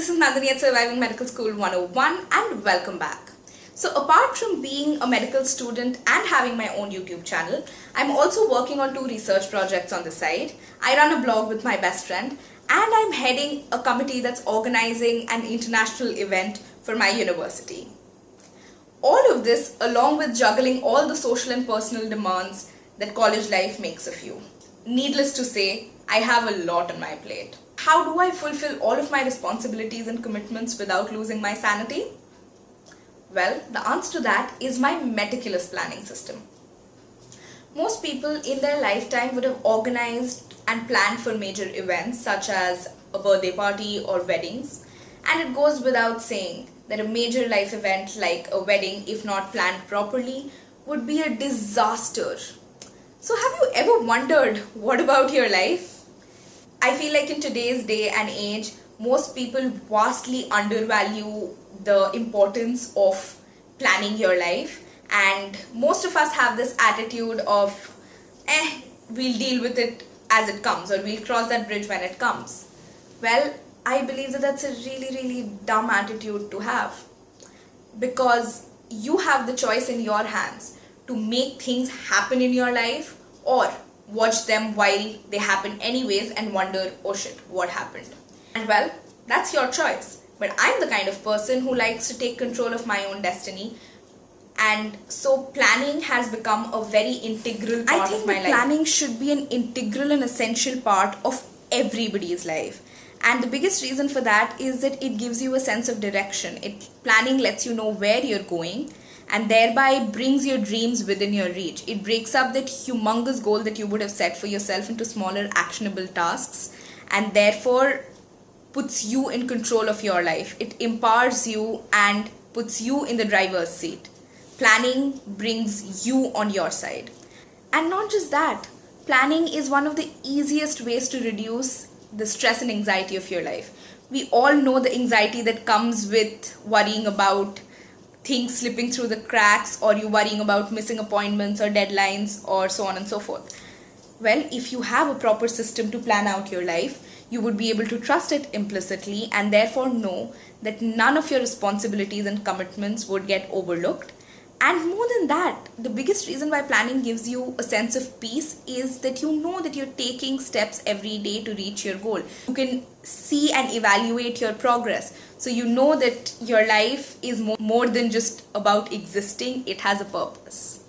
this is Nandini at Surviving Medical School 101 and welcome back. So apart from being a medical student and having my own YouTube channel, I'm also working on 2 research projects on the side. I run a blog with my best friend and I'm heading a committee that's organizing an international event for my university. All of this along with juggling all the social and personal demands that college life makes of you. Needless to say, I have a lot on my plate. How do I fulfill all of my responsibilities and commitments without losing my sanity? Well, the answer to that is my meticulous planning system. Most people in their lifetime would have organized and planned for major events such as a birthday party or weddings, and it goes without saying that a major life event like a wedding, if not planned properly, would be a disaster. So have you ever wondered, what about your life? I feel like in today's day and age, most people vastly undervalue the importance of planning your life, and most of us have this attitude of, we'll deal with it as it comes, or we'll cross that bridge when it comes. Well, I believe that that's a really dumb attitude to have, because you have the choice in your hands to make things happen in your life or watch them while they happen anyways and wonder, oh shit, what happened? And well, that's your choice. But I'm the kind of person who likes to take control of my own destiny, and so planning has become a very integral part of my life. I think planning should be an integral and essential part of everybody's life. And the biggest reason for that is that it gives you a sense of direction. Planning lets you know where you're going, and thereby brings your dreams within your reach. It breaks up that humongous goal that you would have set for yourself into smaller actionable tasks, and therefore puts you in control of your life. It empowers you and puts you in the driver's seat. Planning brings you on your side. And not just that, planning is one of the easiest ways to reduce the stress and anxiety of your life. We all know the anxiety that comes with worrying about things slipping through the cracks, or you worrying about missing appointments or deadlines or so on and so forth. Well, if you have a proper system to plan out your life, you would be able to trust it implicitly and therefore know that none of your responsibilities and commitments would get overlooked. And more than that, the biggest reason why planning gives you a sense of peace is that you know that you're taking steps every day to reach your goal. You can see and evaluate your progress. So you know that your life is more than just about existing, it has a purpose.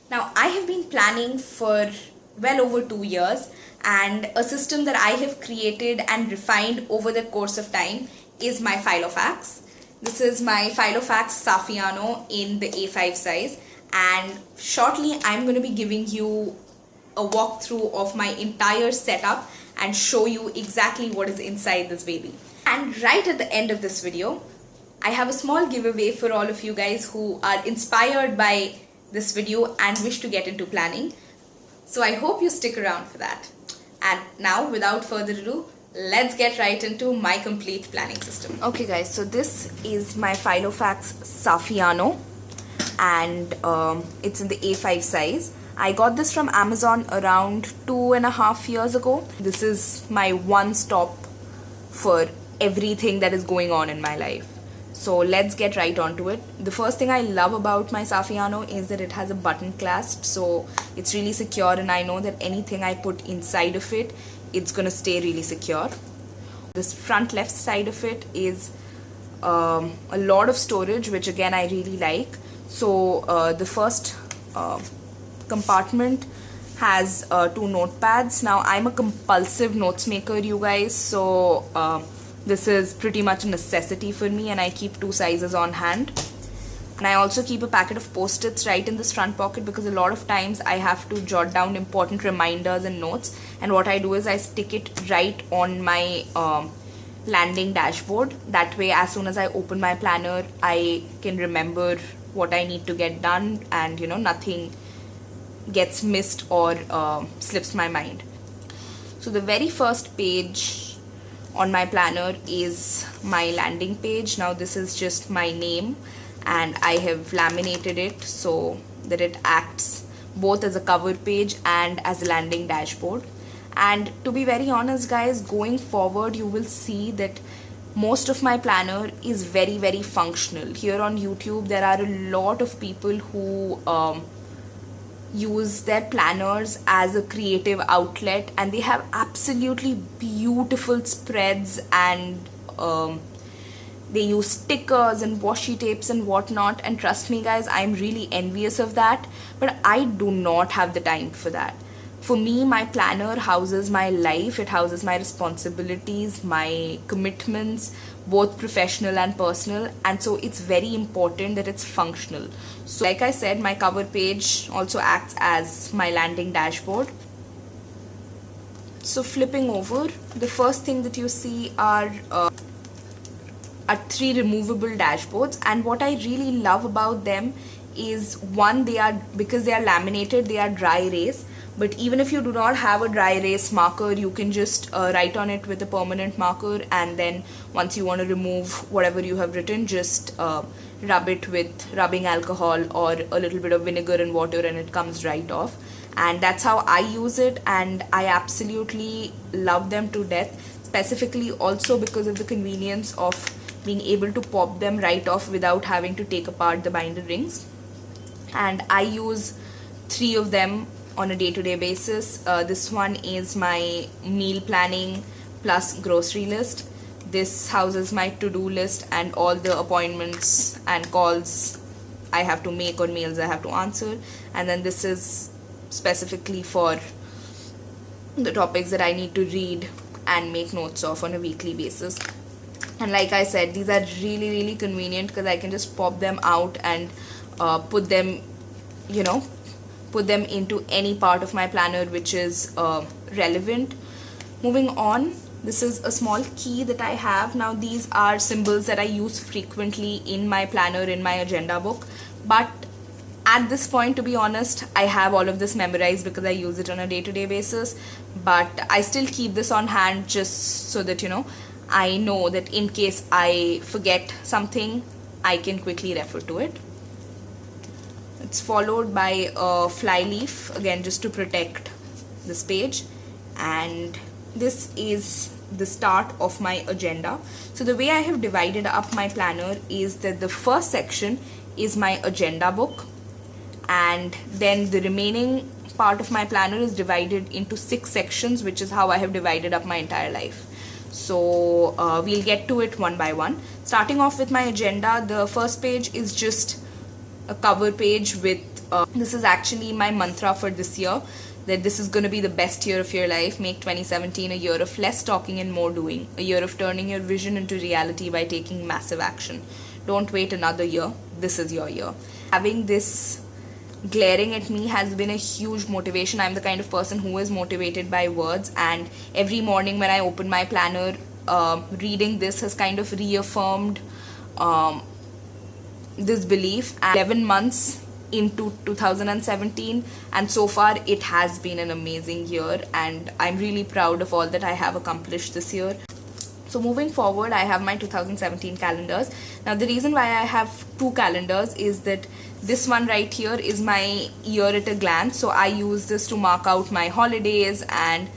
Now, I have been planning for well over 2 years, and a system that I have created and refined over the course of time is my file of facts. This is my file of facts Saffiano in the A5 size, and shortly I'm going to be giving you a walkthrough of my entire setup and show you exactly what is inside this baby. And right at the end of this video, I have a small giveaway for all of you guys who are inspired by this video and wish to get into planning. So I hope you stick around for that. And now, without further ado, let's get right into my complete planning system. Okay guys, so this is my file of facts Saffiano, and it's in the A5 size. I got this from Amazon around 2.5 years ago. This is my one-stop for everything that is going on in my life. So let's get right onto it. The first thing I love about my Saffiano is that it has a button clasp, so it's really secure, and I know that anything I put inside of it, it's gonna stay really secure. This front left side of it is a lot of storage, which again I really like. So the first compartment has 2 notepads. Now I'm a compulsive notes maker, you guys, so this is pretty much a necessity for me, and I keep 2 sizes on hand. And I also keep a packet of post-its right in this front pocket, because a lot of times I have to jot down important reminders and notes, and what I do is I stick it right on my landing dashboard. That way, as soon as I open my planner, I can remember what I need to get done, and you know, nothing gets missed or slips my mind. So the very first page on my planner is my landing page. Now this is just my name, and I have laminated it so that it acts both as a cover page and as a landing dashboard. And to be very honest guys, going forward you will see that most of my planner is very, very functional. Here on YouTube, there are a lot of people who use their planners as a creative outlet, and they have absolutely beautiful spreads, and they use stickers and washi tapes and whatnot. And trust me guys, I'm really envious of that, but I do not have the time for that. For me, my planner houses my life, it houses my responsibilities, my commitments, both professional and personal, and so it's very important that it's functional. So like I said, my cover page also acts as my landing dashboard. So flipping over, the first thing that you see are 3 removable dashboards, and what I really love about them is, one, because they are laminated, they are dry erase. But even if you do not have a dry erase marker, you can just write on it with a permanent marker, and then once you want to remove whatever you have written, just rub it with rubbing alcohol or a little bit of vinegar and water, and it comes right off. And that's how I use it, and I absolutely love them to death, specifically also because of the convenience of being able to pop them right off without having to take apart the binder rings. And I use 3 of them on a day-to-day basis. This one is my meal planning plus grocery list. This houses my to-do list and all the appointments and calls I have to make or mails I have to answer. And then this is specifically for the topics that I need to read and make notes of on a weekly basis. And like I said, these are really, really convenient because I can just pop them out and put them into any part of my planner which is relevant. Moving on, this is a small key that I have. Now these are symbols that I use frequently in my planner, in my agenda book, but at this point, to be honest, I have all of this memorized because I use it on a day-to-day basis, but I still keep this on hand just so that I know that in case I forget something, I can quickly refer to it. It's followed by a fly leaf, again just to protect this page, and this is the start of my agenda. So the way I have divided up my planner is that the first section is my agenda book, and then the remaining part of my planner is divided into 6 sections, which is how I have divided up my entire life. So we'll get to it one by one. Starting off with my agenda, the first page is just a cover page with this is actually my mantra for this year, that this is going to be the best year of your life. Make 2017 a year of less talking and more doing, a year of turning your vision into reality by taking massive action. Don't wait another year, this is your year. Having this glaring at me has been a huge motivation. I'm the kind of person who is motivated by words, and every morning when I open my planner, reading this has kind of reaffirmed this belief. 11 months into 2017, and so far it has been an amazing year, and I'm really proud of all that I have accomplished this year. So moving forward, I have my 2017 calendars. Now the reason why I have 2 calendars is that this one right here is my year at a glance. So I use this to mark out my holidays and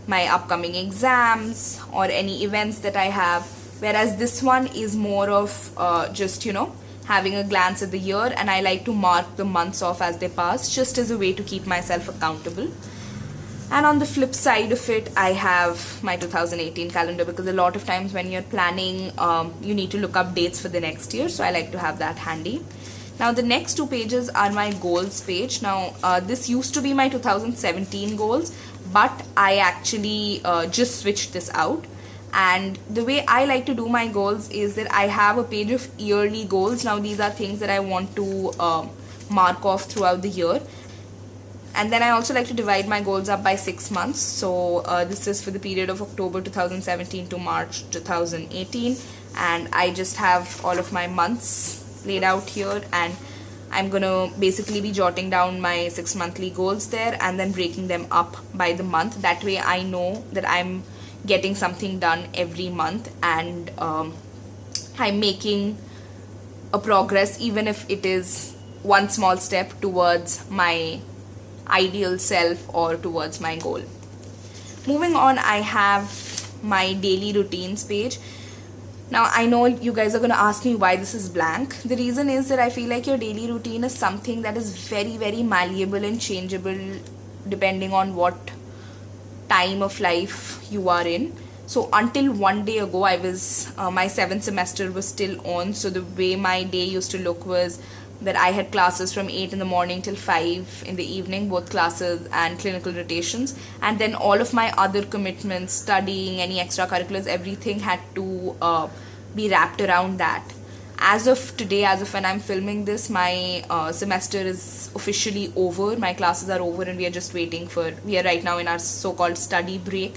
my upcoming exams or any events that I have, whereas this one is more of just having a glance at the year, and I like to mark the months off as they pass, just as a way to keep myself accountable. And on the flip side of it, I have my 2018 calendar, because a lot of times when you're planning, you need to look up dates for the next year, so I like to have that handy. Now the next 2 pages are my goals page. Now this used to be my 2017 goals, but I actually just switched this out. And the way I like to do my goals is that I have a page of yearly goals. Now these are things that I want to mark off throughout the year. And then I also like to divide my goals up by 6 months. So this is for the period of October 2017 to March 2018. And I just have all of my months laid out here, and I'm gonna basically be jotting down my 6 monthly goals there and then breaking them up by the month. That way I know that I'm getting something done every month, and I'm making a progress, even if it is one small step towards my ideal self or towards my goal. Moving on, I have my daily routines page. Now I know you guys are going to ask me why this is blank. The reason is that I feel like your daily routine is something that is very, very malleable and changeable depending on what time of life you are in. So until one day ago, my 7th semester was still on. So the way my day used to look was that I had classes from 8 in the morning till 5 in the evening, both classes and clinical rotations. And then all of my other commitments, studying, any extracurriculars, everything had to be wrapped around that. As of today, as of when I'm filming this, my semester is officially over. My classes are over and we are right now in our so-called study break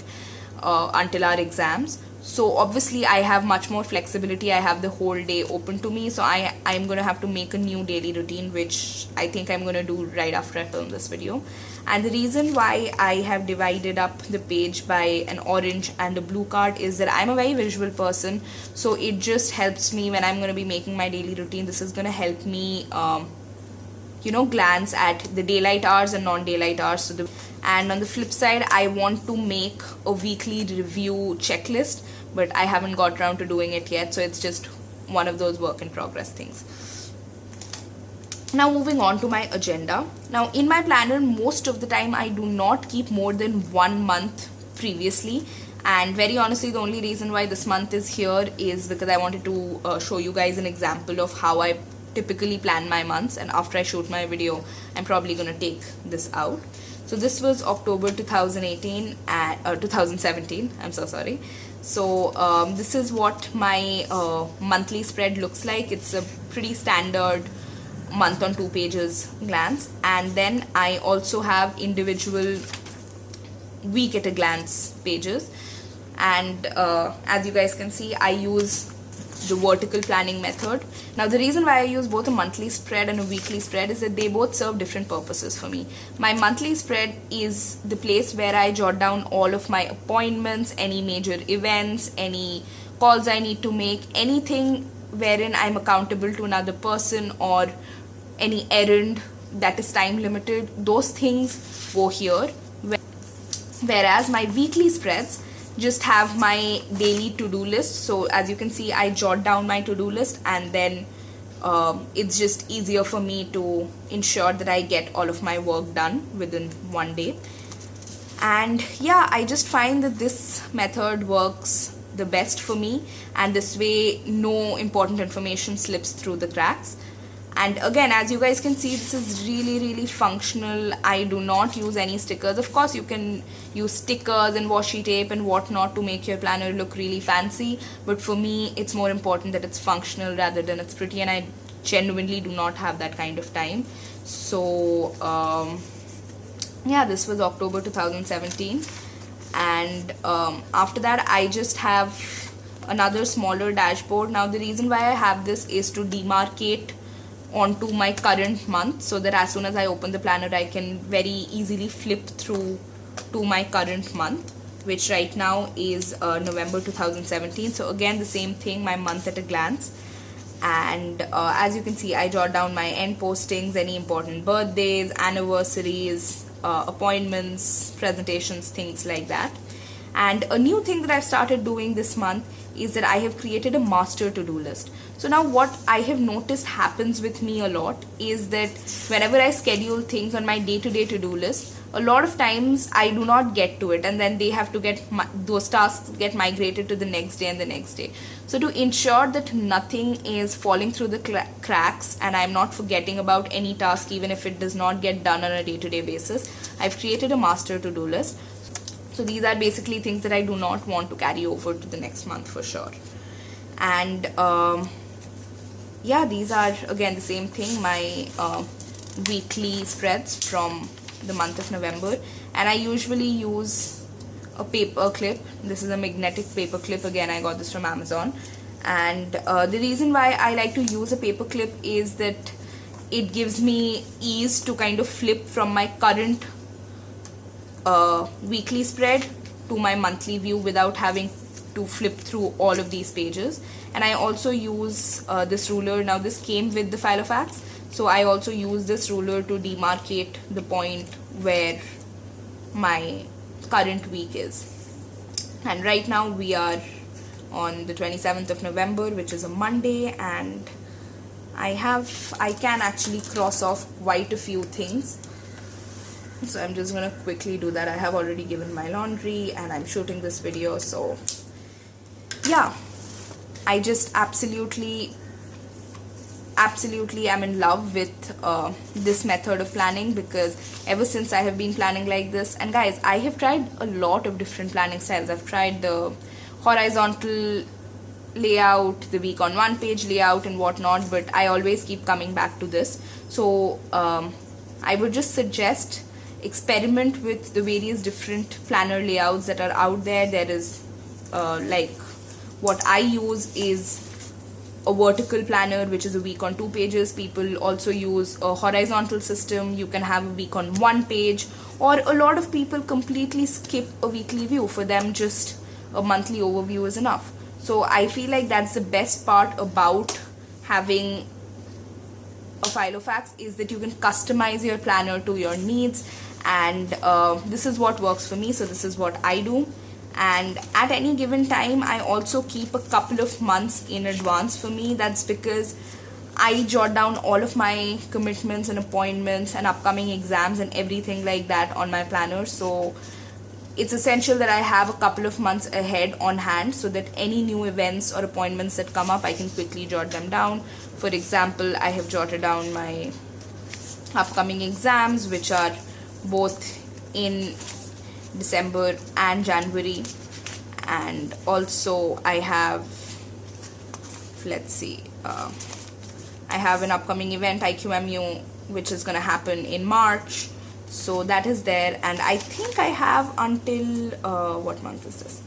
until our exams. So obviously I have much more flexibility. I have the whole day open to me. So I'm going to have to make a new daily routine, which I think I'm going to do right after I film this video. And the reason why I have divided up the page by an orange and a blue card is that I'm a very visual person. So it just helps me when I'm going to be making my daily routine. This is going to help me glance at the daylight hours and non-daylight hours. And on the flip side, I want to make a weekly review checklist, but I haven't got around to doing it yet, so it's just one of those work in progress things. Now moving on to my agenda. Now in my planner, most of the time I do not keep more than 1 month previously, and very honestly the only reason why this month is here is because I wanted to show you guys an example of how I typically plan my months, and after I shoot my video I'm probably gonna take this out. So this was October 2017, I'm so sorry. So this is what my monthly spread looks like. It's a pretty standard month on 2 pages glance, and then I also have individual week at a glance pages. And as you guys can see, I use the vertical planning method. Now the reason why I use both a monthly spread and a weekly spread is that they both serve different purposes for me. My monthly spread is the place where I jot down all of my appointments, any major events, any calls I need to make, anything wherein I'm accountable to another person, or any errand that is time limited. Those things go here. Whereas my weekly spreads just have my daily to-do list. So as you can see, I jot down my to-do list, and then it's just easier for me to ensure that I get all of my work done within one day. And yeah, I just find that this method works the best for me, and this way no important information slips through the cracks. And again, as you guys can see, this is really, really functional. I do not use any stickers. Of course, you can use stickers and washi tape and whatnot to make your planner look really fancy. But for me, it's more important that it's functional rather than it's pretty. And I genuinely do not have that kind of time. So, yeah, this was October 2017. And after that, I just have another smaller dashboard. Now, the reason why I have this is to demarcate onto my current month, so that as soon as I open the planner I can very easily flip through to my current month, which right now is November 2017. So again, the same thing, my month at a glance. And as you can see, I jot down my end postings, any important birthdays, anniversaries, appointments, presentations, things like that. And a new thing that I've started doing this month is that I have created a master to-do list. So now what I have noticed happens with me a lot is that whenever I schedule things on my day-to-day to-do list, a lot of times I do not get to it, and then they have to those tasks get migrated to the next day and the next day. So to ensure that nothing is falling through the cracks and I'm not forgetting about any task, even if it does not get done on a day-to-day basis, I've created a master to-do list. So these are basically things that I do not want to carry over to the next month for sure. And yeah, these are again the same thing, my weekly spreads from the month of November. And I usually use a paper clip. This is a magnetic paper clip. Again, I got this from Amazon. And the reason why I like to use a paper clip is that it gives me ease to kind of flip from my current weekly spread to my monthly view without having to flip through all of these pages. And I also use this ruler. Now this came with the file of facts, so I also use this ruler to demarcate the point where my current week is. And right now we are on the 27th of November, which is a Monday, and I can actually cross off quite a few things. So I'm just gonna quickly do that. I have already given my laundry and I'm shooting this video, so yeah, I just absolutely am in love with this method of planning, because ever since I have been planning like this. And guys, I have tried a lot of different planning styles. I've tried the horizontal layout, the week on one page layout and whatnot, but I always keep coming back to this. So I would just suggest experiment with the various different planner layouts that are out there. There is like, what I use is a vertical planner, which is a week on 2 pages. People also use a horizontal system. You can have a week on 1 page, or a lot of people completely skip a weekly view. For them, just a monthly overview is enough. So I feel like that's the best part about having a Filofax, is that you can customize your planner to your needs, and this is what works for me, so this is what I do. And at any given time, I also keep a couple of months in advance for me. That's because I jot down all of my commitments and appointments and upcoming exams and everything like that on my planner. So it's essential that I have a couple of months ahead on hand, so that any new events or appointments that come up, I can quickly jot them down. For example, I have jotted down my upcoming exams, which are both in December and January. And also I have, let's see, I have an upcoming event, IQMU, which is going to happen in March. So that is there, and I think I have until what month is this?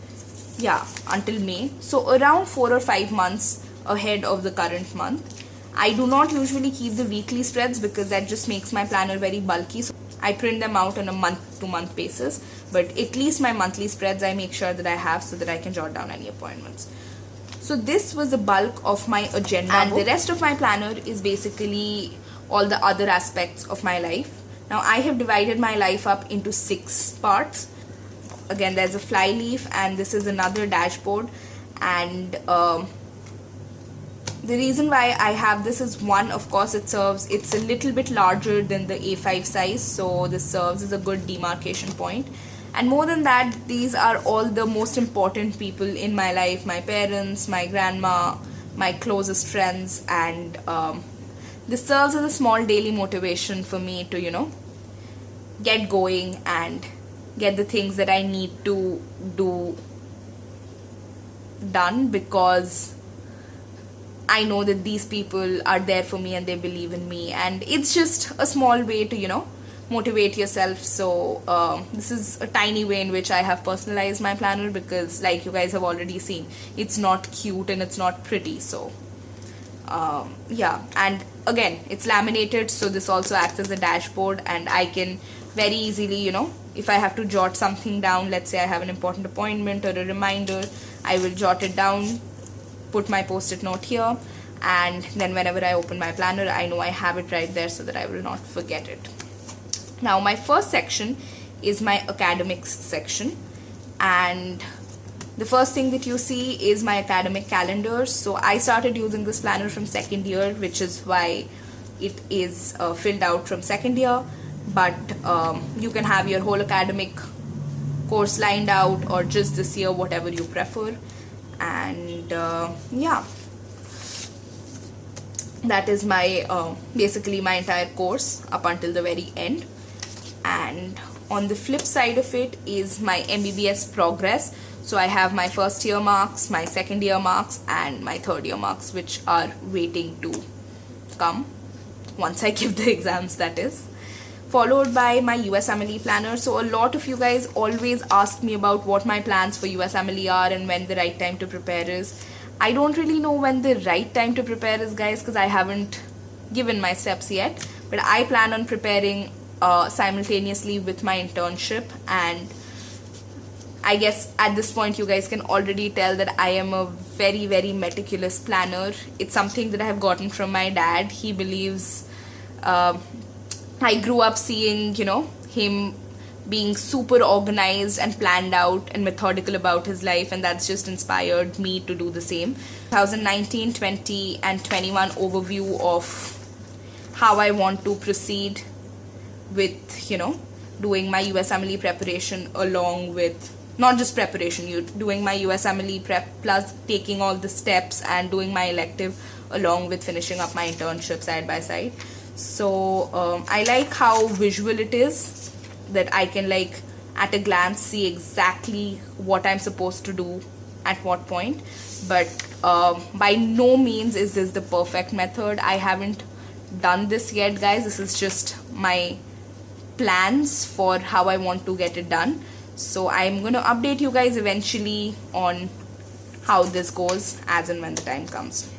Yeah, until May. So around 4 or 5 months ahead of the current month. I do not usually keep the weekly spreads, because that just makes my planner very bulky. So I print them out on a month-to-month basis, but at least my monthly spreads I make sure that I have, so that I can jot down any appointments. So this was the bulk of my agenda, and the rest of my planner is basically all the other aspects of my life. Now I have divided my life up into 6 parts. Again, there's a fly leaf, and this is another dashboard. And the reason why I have this is, one, of course, it's a little bit larger than the A5 size, so this serves as a good demarcation point. And more than that, these are all the most important people in my life: my parents, my grandma, my closest friends, and this serves as a small daily motivation for me to, you know, get going and get the things that I need to do done, because I know that these people are there for me and they believe in me, and it's just a small way to, you know, motivate yourself. So this is a tiny way in which I have personalized my planner, because like you guys have already seen, it's not cute and it's not pretty. So yeah, and again, it's laminated, so this also acts as a dashboard, and I can very easily, you know, if I have to jot something down, let's say I have an important appointment or a reminder, I will jot it down, put my post-it note here, and then whenever I open my planner, I know I have it right there, so that I will not forget it. Now my first section is my academics section, and the first thing that you see is my academic calendar. So I started using this planner from 2nd year, which is why it is filled out from 2nd year, but you can have your whole academic course lined out, or just this year, whatever you prefer. And yeah, that is my basically my entire course up until the very end. And on the flip side of it is my MBBS progress. So I have my 1st year marks, my 2nd year marks, and my 3rd year marks, which are waiting to come once I give the exams, that is. Followed by my USMLE planner. So a lot of you guys always ask me about what my plans for USMLE are and when the right time to prepare is. I don't really know when the right time to prepare is, guys, because I haven't given my steps yet. But I plan on preparing simultaneously with my internship, and I guess at this point you guys can already tell that I am a very, very meticulous planner. It's something that I have gotten from my dad. He believes I grew up seeing, you know, him being super organized and planned out and methodical about his life, and that's just inspired me to do the same. 2019, 20 and 21 overview of how I want to proceed with, doing my USMLE preparation, along with not just preparation, doing my USMLE prep plus taking all the steps and doing my elective along with finishing up my internship side by side. So I like how visual it is, that I can like at a glance see exactly what I'm supposed to do at what point. But by no means is this the perfect method. I haven't done this yet, guys. This is just my plans for how I want to get it done. So I'm going to update you guys eventually on how this goes as and when the time comes.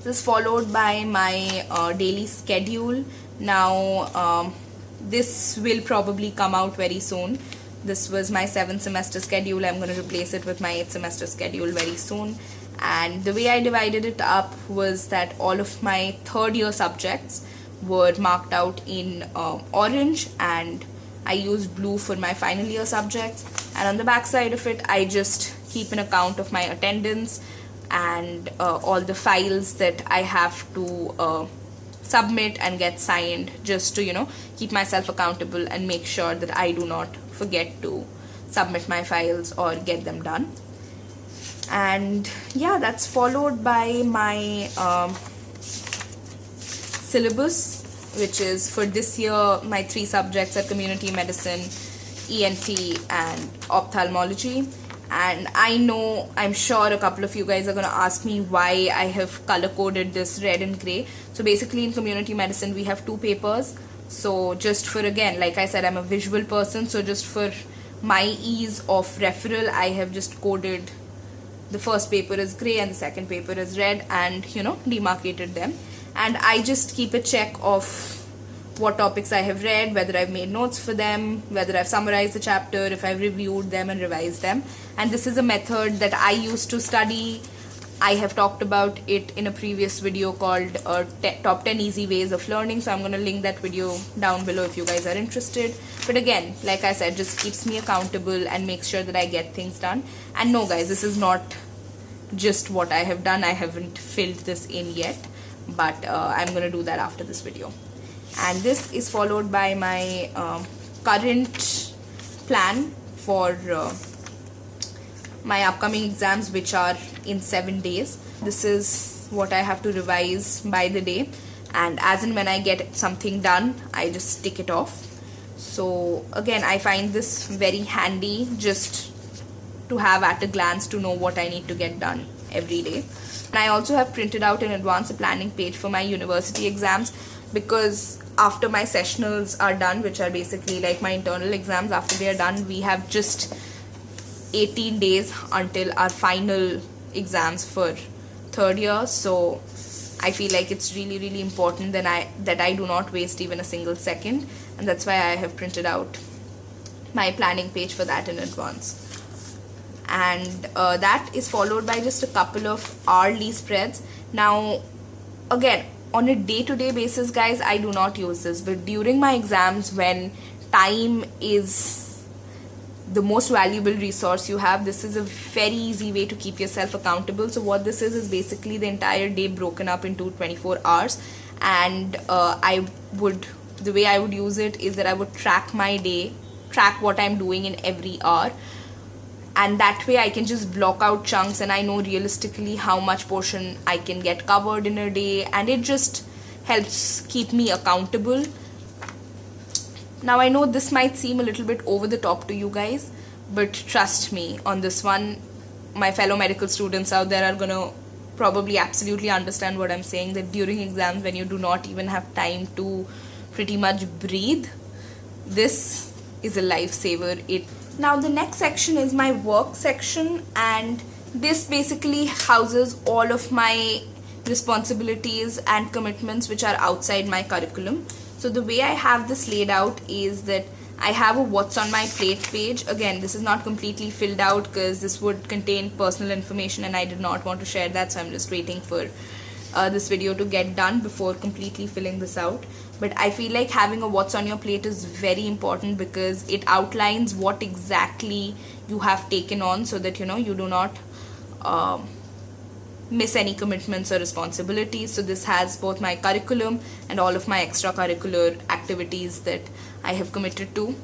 This is followed by my daily schedule. Now this will probably come out very soon. This was my 7th semester schedule. I'm going to replace it with my 8th semester schedule very soon. And the way I divided it up was that all of my third year subjects were marked out in orange, and I used blue for my final year subjects. And on the back side of it, I just keep an account of my attendance and all the files that I have to submit and get signed, just to keep myself accountable and make sure that I do not forget to submit my files or get them done. And yeah, that's followed by my syllabus, which is for this year my 3 subjects are community medicine, ENT and ophthalmology. And I'm sure a couple of you guys are going to ask me why I have color coded this red and gray. So basically in community medicine we have 2 papers. So just for, again, like I said, I'm a visual person, so just for my ease of referral, I have just coded the first paper is gray and the second paper is red, and demarcated them. And I just keep a check of what topics I have read, whether I've made notes for them, whether I've summarized the chapter, if I've reviewed them and revised them. And this is a method that I used to study. I have talked about it in a previous video called Top 10 Easy Ways of Learning, so I'm going to link that video down below if you guys are interested. But again, like I said, just keeps me accountable and makes sure that I get things done. And no guys, this is not just what I have done. I haven't filled this in yet, but I'm going to do that after this video. And this is followed by my current plan for my upcoming exams, which are in 7 days. This is what I have to revise by the day, and as and when I get something done, I just tick it off. So again, I find this very handy just to have at a glance to know what I need to get done every day. And I also have printed out in advance a planning page for my university exams, because after my sessionals are done, which are basically like my internal exams, after they are done, we have just 18 days until our final exams for third year. So I feel like it's really, really important that I do not waste even a single second, and that's why I have printed out my planning page for that in advance. And that is followed by just a couple of hourly spreads. Now again, on a day-to-day basis, guys, I do not use this, but during my exams, when time is the most valuable resource you have, this is a very easy way to keep yourself accountable. So what this is basically the entire day broken up into 24 hours. And the way I would use it is that I would track my day, track what I'm doing in every hour, and that way I can just block out chunks, and I know realistically how much portion I can get covered in a day, and it just helps keep me accountable. Now I know this might seem a little bit over the top to you guys, but trust me on this one, my fellow medical students out there are gonna probably absolutely understand what I'm saying, that during exams when you do not even have time to pretty much breathe, this is a lifesaver. Now the next section is my work section, and this basically houses all of my responsibilities and commitments which are outside my curriculum. So the way I have this laid out is that I have a what's on my plate page. Again, this is not completely filled out because this would contain personal information and I did not want to share that, so I'm just waiting for this video to get done before completely filling this out. but I feel like having a what's on your plate is very important, because it outlines what exactly you have taken on, so that you do not miss any commitments or responsibilities. So this has both my curriculum and all of my extracurricular activities that I have committed to.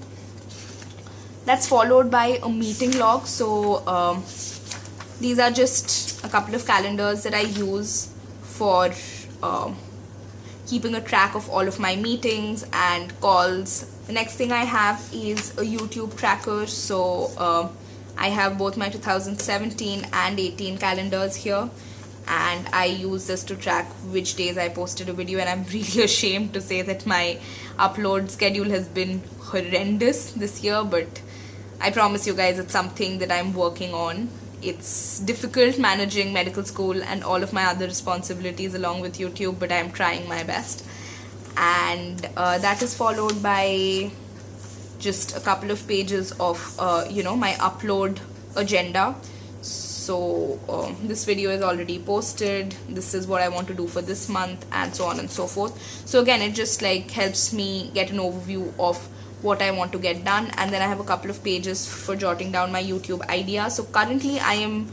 That's followed by a meeting log. So these are just a couple of calendars that I use for keeping a track of all of my meetings and calls. The next thing I have is a YouTube tracker. So I have both my 2017 and 18 calendars here, and I use this to track which days I posted a video. And I'm really ashamed to say that my upload schedule has been horrendous this year, but I promise you guys it's something that I'm working on. It's difficult managing medical school and all of my other responsibilities along with YouTube, but I'm trying my best. And that is followed by just a couple of pages of my upload agenda. So this video is already posted, this is what I want to do for this month, and so on and so forth. So again, it just like helps me get an overview of what I want to get done. And then I have a couple of pages for jotting down my YouTube ideas. So currently I am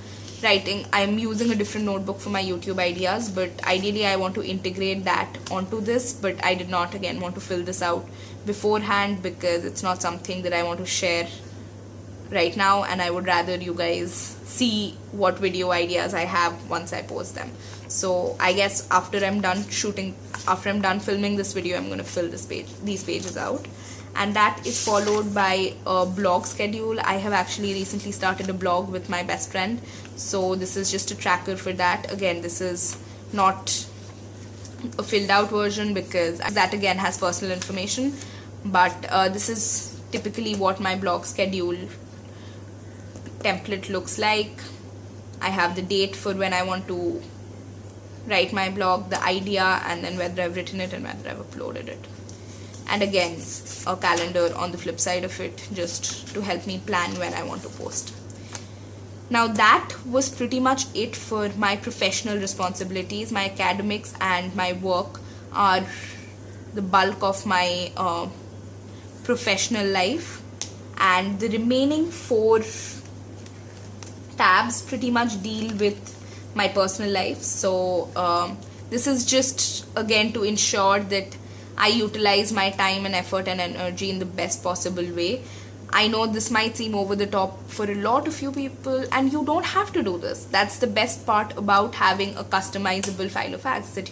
using a different notebook for my YouTube ideas, but ideally I want to integrate that onto this, but I did not again want to fill this out beforehand, because it's not something that I want to share right now, and I would rather you guys see what video ideas I have once I post them. So I guess after I'm done filming this video, I'm going to fill these pages out. And that is followed by a blog schedule. I have actually recently started a blog with my best friend, so this is just a tracker for that. Again, this is not a filled out version, because that again has personal information, but this is typically what my blog schedule template looks like. I have the date for when I want to write my blog, the idea, and then whether I've written it and whether I've uploaded it. And again, a calendar on the flip side of it, just to help me plan when I want to post. Now that was pretty much it for my professional responsibilities. My academics and my work are the bulk of my professional life, and the remaining 4 tabs pretty much deal with my personal life. So this is just again to ensure that I utilize my time and effort and energy in the best possible way. I know this might seem over the top for a lot of you people, and you don't have to do this. That's the best part about having a customizable file of facts, that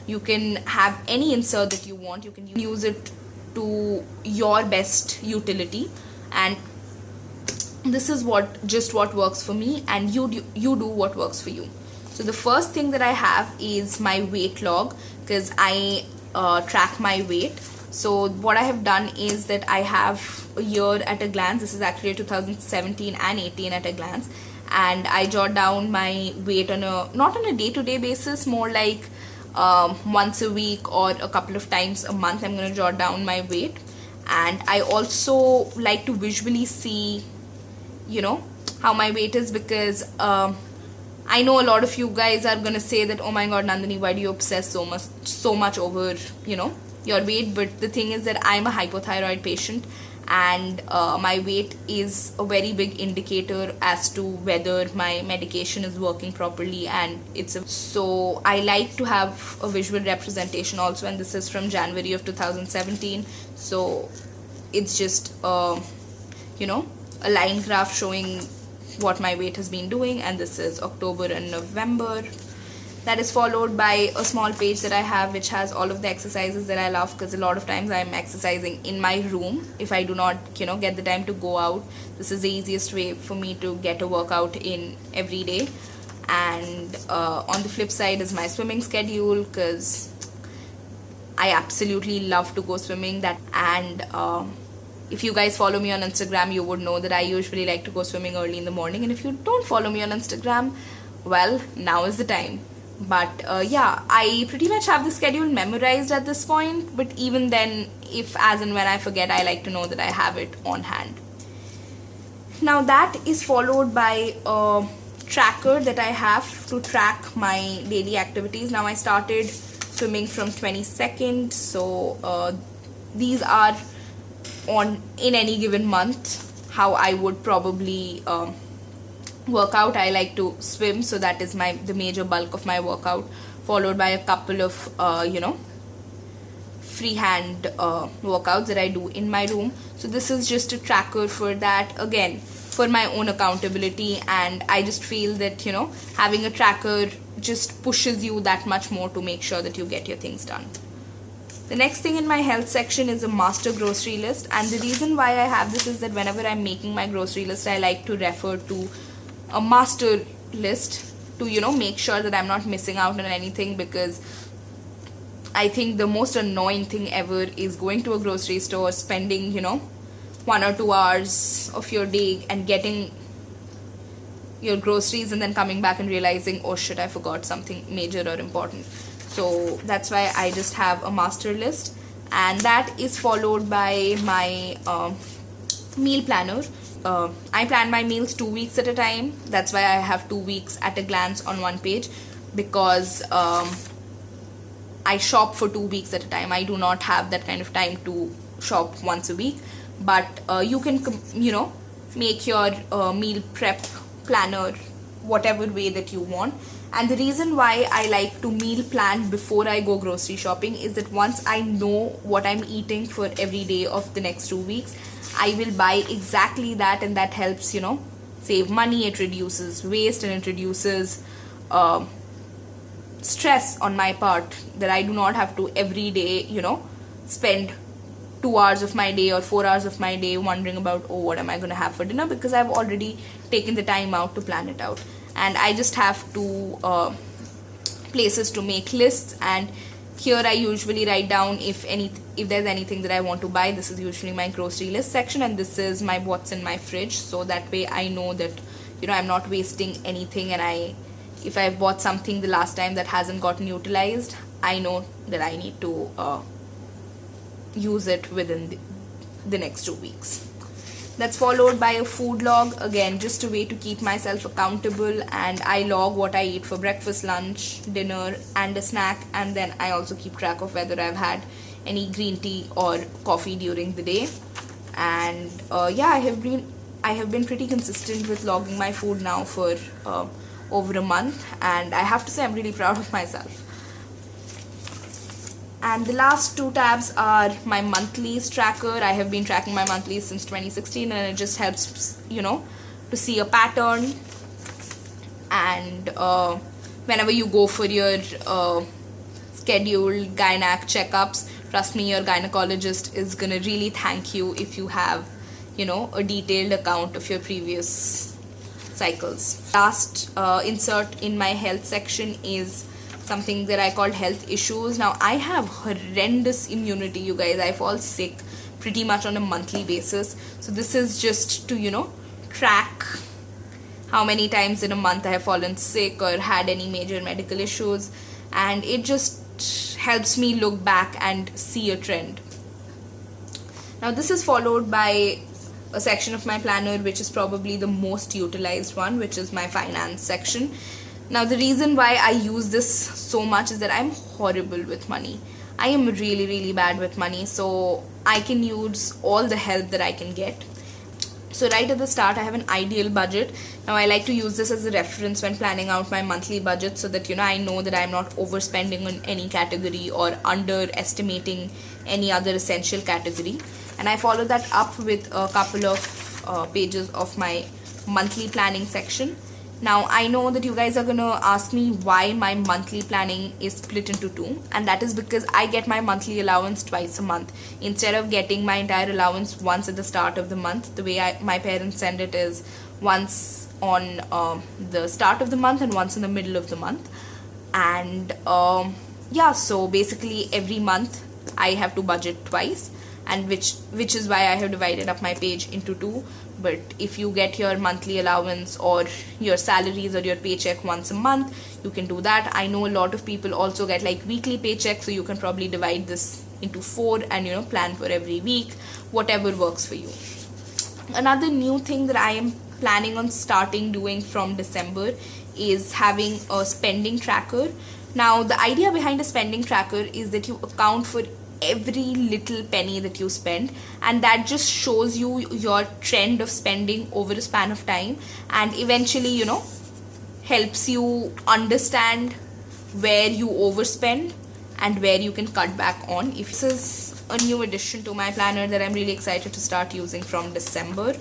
you can have any insert that you want. You can use it to your best utility, and this is just what works for me, and you do what works for you. So the first thing that I have is my weight log, because I track my weight. So what I have done is that I have a year at a glance. This is actually a 2017 and 18 at a glance, and I jot down my weight not on a day-to-day basis, more like once a week or a couple of times a month. I'm going to jot down my weight, and I also like to visually see how my weight is, because I know a lot of you guys are gonna say that, oh my god, Nandini, why do you obsess so much over your weight? But the thing is that I'm a hypothyroid patient, and my weight is a very big indicator as to whether my medication is working properly, and so I like to have a visual representation also. And this is from January of 2017, so it's just a line graph showing what my weight has been doing, and this is October and November. That is followed by a small page that I have, which has all of the exercises that I love, because a lot of times I'm exercising in my room if I do not get the time to go out. This is the easiest way for me to get a workout in every day. And on the flip side is my swimming schedule, because I absolutely love to go swimming. If you guys follow me on Instagram, you would know that I usually like to go swimming early in the morning. And if you don't follow me on Instagram, well, now is the time. But yeah, I pretty much have the schedule memorized at this point. But even then, if as and when I forget, I like to know that I have it on hand. Now that is followed by a tracker that I have to track my daily activities. Now I started swimming from 22nd. So these are on in any given month how I would probably work out. I like to swim, so that is the major bulk of my workout, followed by a couple of freehand workouts that I do in my room. So this is just a tracker for that, again for my own accountability, and I just feel that having a tracker just pushes you that much more to make sure that you get your things done. The next thing in my health section is a master grocery list, and the reason why I have this is that whenever I'm making my grocery list, I like to refer to a master list to make sure that I'm not missing out on anything, because I think the most annoying thing ever is going to a grocery store, spending 1 or 2 hours of your day and getting your groceries, and then coming back and realizing, oh shit, I forgot something major or important. So that's why I just have a master list, and that is followed by my meal planner. I plan my meals 2 weeks at a time. That's why I have 2 weeks at a glance on one page, because I shop for 2 weeks at a time. I do not have that kind of time to shop once a week, but you can make your meal prep planner whatever way that you want. And the reason why I like to meal plan before I go grocery shopping is that once I know what I'm eating for every day of the next 2 weeks, I will buy exactly that, and that helps save money. It reduces waste, and it reduces stress on my part, that I do not have to every day spend 2 hours of my day or 4 hours of my day wondering about, oh, what am I going to have for dinner, because I've already taken the time out to plan it out. And I just have 2 places to make lists, and here I usually write down if there's anything that I want to buy. This is usually my grocery list section, and this is my what's in my fridge, so that way I know that I'm not wasting anything, and if I bought something the last time that hasn't gotten utilized, I know that I need to use it within the next 2 weeks. That's followed by a food log, again just a way to keep myself accountable, and I log what I eat for breakfast, lunch, dinner and a snack, and then I also keep track of whether I've had any green tea or coffee during the day. And yeah, I have been pretty consistent with logging my food now for over a month, and I have to say I'm really proud of myself. And the last 2 tabs are my monthlies tracker. I have been tracking my monthlies since 2016, and it just helps to see a pattern. And whenever you go for your scheduled gynac checkups, trust me, your gynecologist is gonna really thank you if you have a detailed account of your previous cycles. Last insert in my health section is something that I called health issues. Now I have horrendous immunity, you guys. I fall sick pretty much on a monthly basis, so this is just to track how many times in a month I have fallen sick or had any major medical issues, and it just helps me look back and see a trend. Now this is followed by a section of my planner which is probably the most utilized one, which is my finance section. Now the reason why I use this so much is that I'm horrible with money. I am really bad with money, so I can use all the help that I can get. So right at the start I have an ideal budget. Now I like to use this as a reference when planning out my monthly budget, so that I know that I'm not overspending on any category or underestimating any other essential category. And I follow that up with a couple of pages of my monthly planning section. Now I know that you guys are gonna ask me why my monthly planning is split into 2, and that is because I get my monthly allowance twice a month instead of getting my entire allowance once at the start of the month. The way my parents send it is once on the start of the month and once in the middle of the month. And yeah, so basically every month I have to budget twice, and which is why I have divided up my page into 2. But if you get your monthly allowance or your salaries or your paycheck once a month, you can do that. I know a lot of people also get like weekly paychecks, so you can probably divide this into 4 and plan for every week, whatever works for you. Another new thing that I am planning on starting doing from December is having a spending tracker. Now, the idea behind a spending tracker is that you account for every little penny that you spend, and that just shows you your trend of spending over a span of time, and eventually, you know, helps you understand where you overspend and where you can cut back on. If this is a new addition to my planner that I'm really excited to start using from December.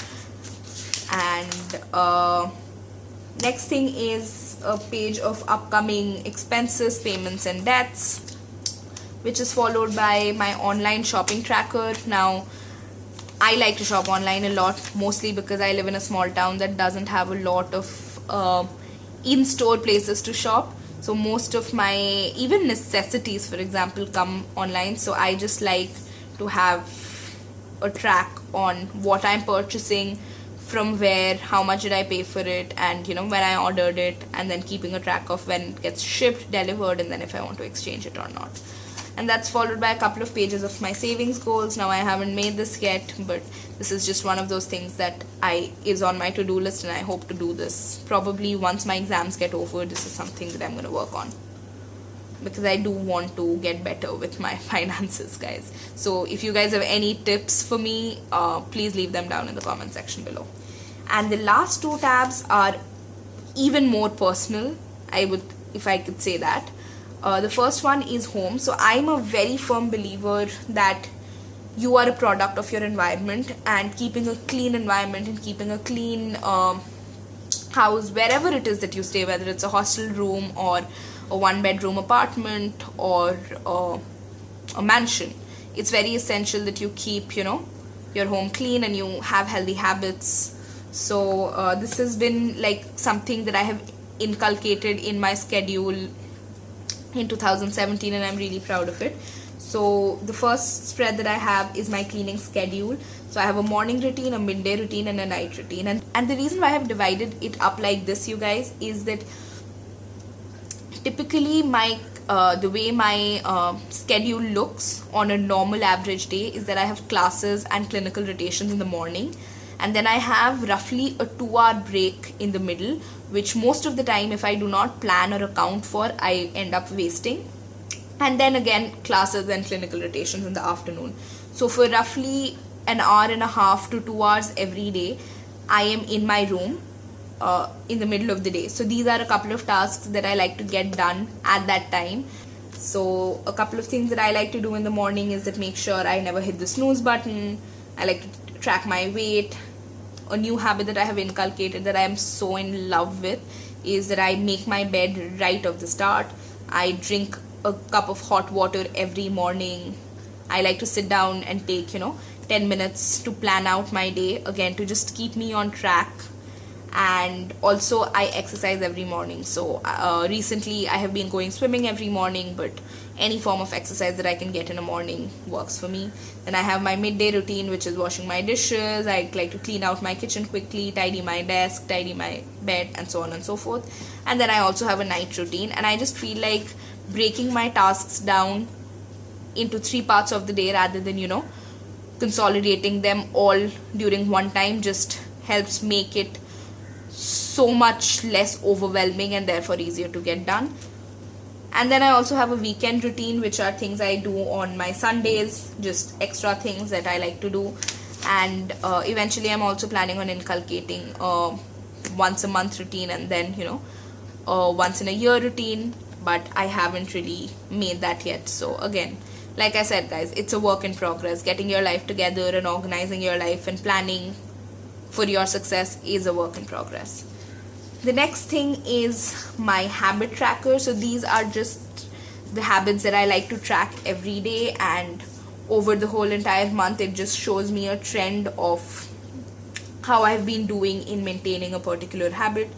And next thing is a page of upcoming expenses, payments and debts, which is followed by my online shopping tracker. Now, I like to shop online a lot, mostly because I live in a small town that doesn't have a lot of in-store places to shop. So most of my even necessities, for example, come online. So I just like to have a track on what I'm purchasing, from where, how much did I pay for it, and you know, when I ordered it, and then keeping a track of when it gets shipped, delivered, and then if I want to exchange it or not. And that's followed by a couple of pages of my savings goals. Now, I haven't made this yet, but this is just one of those things that is on my to-do list, and I hope to do this probably once my exams get over. This is something that I'm going to work on, because I do want to get better with my finances, guys. So if you guys have any tips for me, please leave them down in the comment section below. And the last two tabs are even more personal, if I could say that. The first one is home. So I'm a very firm believer that you are a product of your environment, and keeping a clean environment and keeping a clean house wherever it is that you stay, whether it's a hostel room or a one-bedroom apartment or a mansion, it's very essential that you keep, you know, your home clean and you have healthy habits. So this has been like something that I have inculcated in my schedule in 2017, and I'm really proud of it. So the first spread that I have is my cleaning schedule. So I have a morning routine, a midday routine, and a night routine. And the reason why I have divided it up like this, you guys, is that typically the way my schedule looks on a normal average day is that I have classes and clinical rotations in the morning, and then I have roughly a 2-hour break in the middle, which most of the time, if I do not plan or account for, I end up wasting. And then again, classes and clinical rotations in the afternoon. So for roughly an hour and a half to 2 hours every day, I am in my room in the middle of the day. So these are a couple of tasks that I like to get done at that time. So a couple of things that I like to do in the morning is that make sure I never hit the snooze button. I like to track my weight. A new habit that I have inculcated that I am so in love with is that I make my bed right off the start. I drink a cup of hot water every morning. I like to sit down and take, 10 minutes to plan out my day, again, to just keep me on track. And also I exercise every morning. So recently I have been going swimming every morning, but any form of exercise that I can get in the morning works for me. Then I have my midday routine, which is washing my dishes. I like to clean out my kitchen quickly, tidy my desk, tidy my bed, and so on and so forth. And then I also have a night routine, and I just feel like breaking my tasks down into 3 parts of the day rather than, consolidating them all during one time just helps make it so much less overwhelming and therefore easier to get done. And then I also have a weekend routine, which are things I do on my Sundays, just extra things that I like to do. And eventually I'm also planning on inculcating once a month routine, and then once in a year routine, but I haven't really made that yet. So again, like I said, guys, it's a work in progress. Getting your life together and organizing your life and planning for your success is a work in progress. The next thing is my habit tracker. So these are just the habits that I like to track every day, and over the whole entire month it just shows me a trend of how I've been doing in maintaining a particular habit.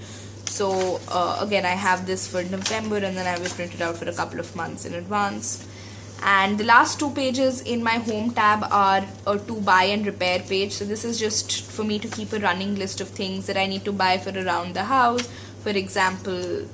So again, I have this for November, and then I have it printed out for a couple of months in advance. And the last 2 pages in my home tab are a to buy and repair page. So this is just for me to keep a running list of things that I need to buy for around the house. For example,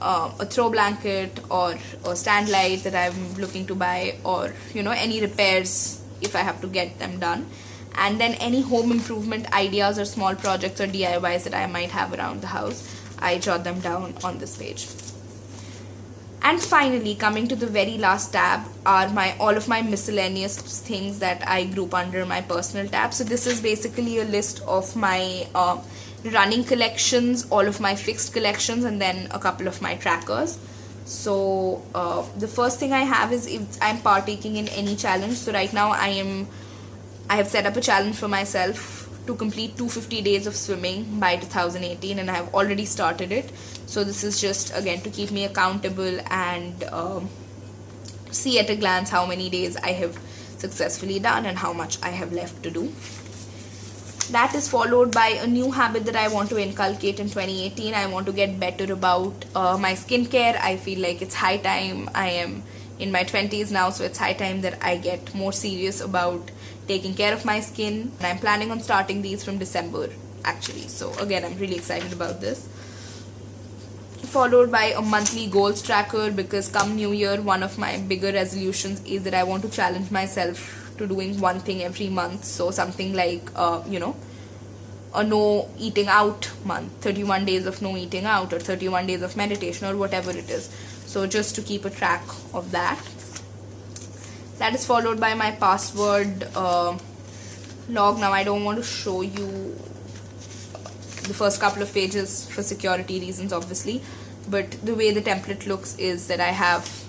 a throw blanket or a stand light that I'm looking to buy, or any repairs if I have to get them done. And then any home improvement ideas or small projects or DIYs that I might have around the house, I jot them down on this page. And finally, coming to the very last tab are all of my miscellaneous things that I group under my personal tab. So this is basically a list of my running collections, all of my fixed collections, and then a couple of my trackers. So the first thing I have is if I'm partaking in any challenge. So right now I have set up a challenge for myself to complete 250 days of swimming by 2018, and I have already started it. So this is just again to keep me accountable and see at a glance how many days I have successfully done and how much I have left to do. That is followed by a new habit that I want to inculcate in 2018. I want to get better about my skincare. I feel like it's high time. I am in my 20s now, so it's high time that I get more serious about taking care of my skin. And I'm planning on starting these from December actually. So again, I'm really excited about this. Followed by a monthly goals tracker, because come New Year, one of my bigger resolutions is that I want to challenge myself to doing one thing every month. So something like a no eating out month, 31 days of no eating out, or 31 days of meditation, or whatever it is. So just to keep a track of that. That is followed by my password log. Now I don't want to show you the first couple of pages for security reasons obviously, but the way the template looks is that I have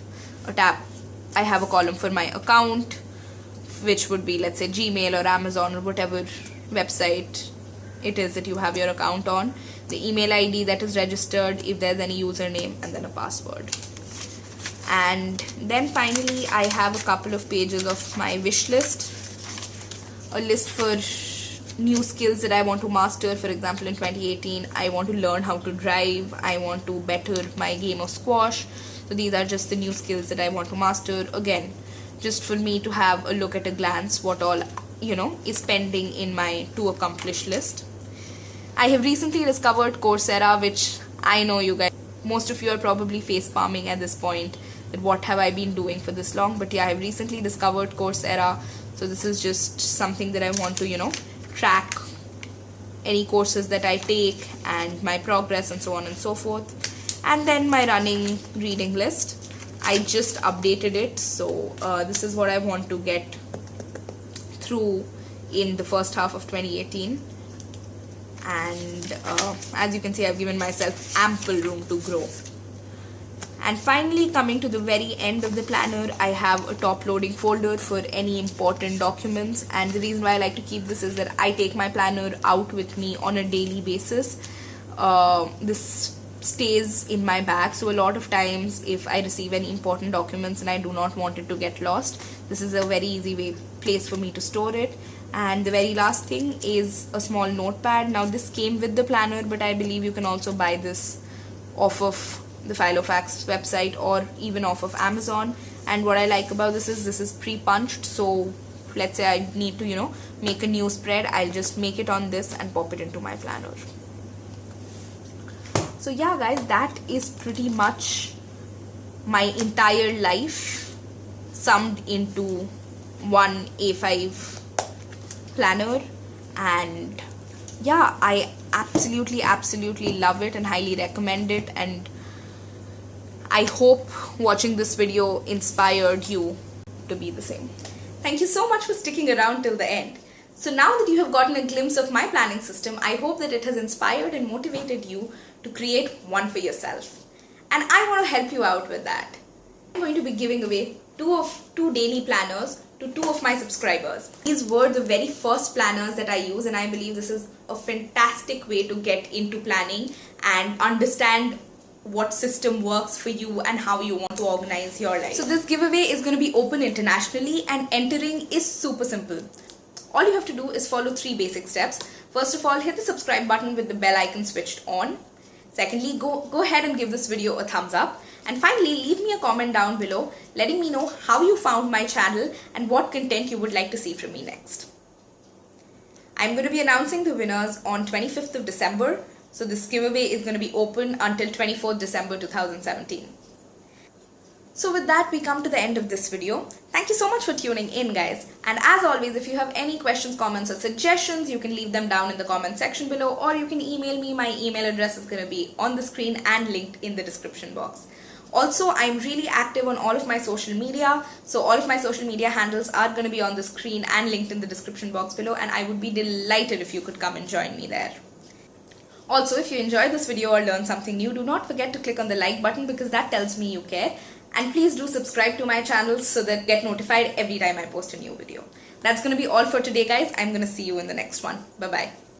a tab, I have a column for my account, which would be, let's say, Gmail or Amazon or whatever website it is that you have your account on, the email ID that is registered, if there's any username, and then a password. And then finally I have a couple of pages of my wish list, a list for new skills that I want to master. For example, in 2018 I want to learn how to drive, I want to better my game of squash. So these are just the new skills that I want to master, again just for me to have a look at a glance what all is pending in my to accomplish list. I have recently discovered Coursera, which I know you guys, most of you are probably face palming at this point that what have I been doing for this long, but yeah, I have recently discovered Coursera. So this is just something that I want to track any courses that I take and my progress and so on and so forth. And then my running reading list, I just updated it. So this is what I want to get through in the first half of 2018. And as you can see, I've given myself ample room to grow. And finally, coming to the very end of the planner, I have a top loading folder for any important documents. And the reason why I like to keep this is that I take my planner out with me on a daily basis. This stays in my bag, so a lot of times if I receive any important documents and I do not want it to get lost, this is a very easy place for me to store it. And the very last thing is a small notepad. Now this came with the planner, but I believe you can also buy this off of the Filofax website or even off of Amazon. And what I like about this is pre-punched. So let's say I need to make a new spread, I'll just make it on this and pop it into my planner. So yeah guys, that is pretty much my entire life summed into one A5 planner. And yeah, I absolutely love it and highly recommend it, and I hope watching this video inspired you to be the same. Thank you so much for sticking around till the end. So now that you have gotten a glimpse of my planning system, I hope that it has inspired and motivated you to create one for yourself. And I want to help you out with that. I'm going to be giving away two daily planners to 2 of my subscribers. These were the very first planners that I use, and I believe this is a fantastic way to get into planning and understand what system works for you and how you want to organize your life. So this giveaway is going to be open internationally, and entering is super simple. All you have to do is follow 3 basic steps. First of all, hit the subscribe button with the bell icon switched on. Secondly, go ahead and give this video a thumbs up. And finally, leave me a comment down below letting me know how you found my channel and what content you would like to see from me next. I'm going to be announcing the winners on 25th of December. So this giveaway is going to be open until 24th December 2017. So with that, we come to the end of this video. Thank you so much for tuning in, guys. And as always, if you have any questions, comments or suggestions, you can leave them down in the comment section below, or you can email me. My email address is going to be on the screen and linked in the description box. Also, I'm really active on all of my social media, so all of my social media handles are going to be on the screen and linked in the description box below, and I would be delighted if you could come and join me there. Also, if you enjoyed this video or learned something new, do not forget to click on the like button because that tells me you care. And please do subscribe to my channel so that get notified every time I post a new video. That's going to be all for today, guys. I'm going to see you in the next one. Bye-bye.